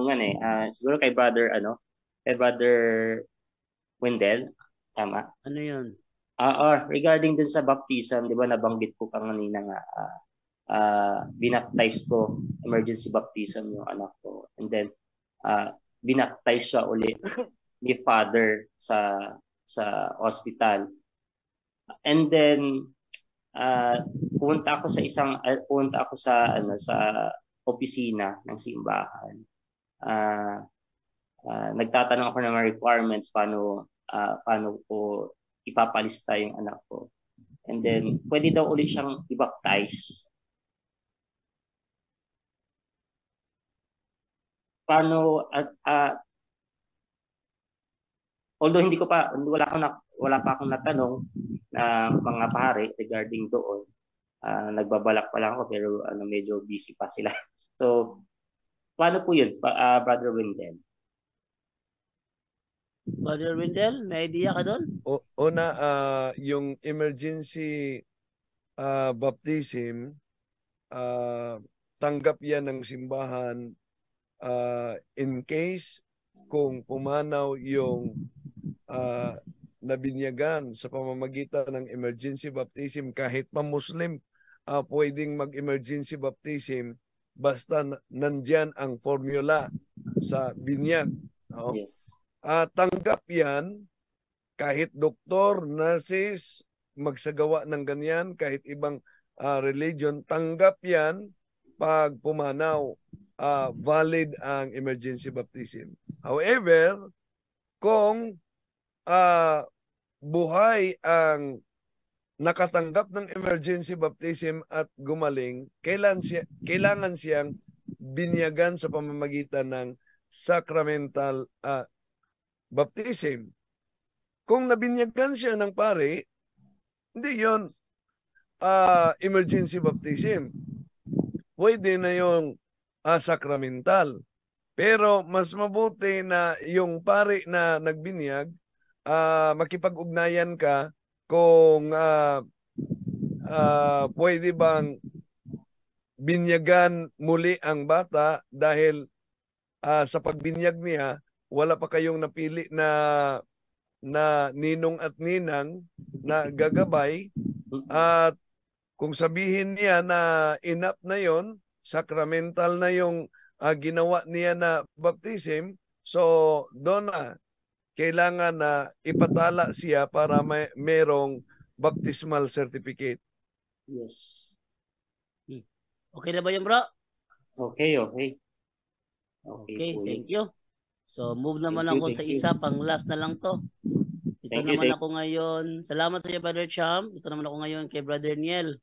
katanungan eh. Siguro kay brother, kay brother Wendell, tama? Ano yun? Regarding din sa baptism, di ba nabanggit ko kanina nga, binaptize ko, emergency baptism yung anak ko. And then, binaptize siya uli ni father sa hospital. And then, pumunta ako sa opisina ng simbahan. Nagtatanong ako ng mga requirements paano ko ipapalista yung anak ko. And then, pwede daw ulit siyang i-baptize. Paano, although wala pa akong natanong na mga pare regarding doon. Nagbabalak pa lang ako pero medyo busy pa sila. So, paano po yun, Brother Wendell? Brother Wendell, may idea ka doon? Una, yung emergency baptism, tanggap yan ng simbahan in case kung pumanaw yung nabinyagan sa pamamagitan ng emergency baptism. Kahit pa Muslim, pwedeng mag-emergency baptism basta nandyan ang formula sa binyag. No? Yes. Tanggap yan kahit doktor, nurses, magsagawa ng ganyan, kahit ibang religion, tanggap yan pag pumanaw, valid ang emergency baptism. However, kung buhay ang nakatanggap ng emergency baptism at gumaling, kailangan siyang binyagan sa pamamagitan ng sacramental baptism. Kung nabinyagan siya ng pare, hindi yon emergency baptism. Pwede na yung sacramental. Pero mas mabuti na yung pare na nagbinyag, makipag-ugnayan ka kung pwede bang binyagan muli ang bata dahil sa pagbinyag niya, wala pa kayong napili na ninong at ninang na gagabay, at kung sabihin niya na enough na yon, sacramental na yung ginawa niya na baptism, so doon na kailangan na ipatala siya para merong baptismal certificate. Yes. Okay na ba yun, bro? Okay. Okay, thank you. So, move naman ako sa isa, pang last na lang to. Ito naman ako ngayon. Salamat sa iyo, Brother Cham. Ito naman ako ngayon kay Brother Niel.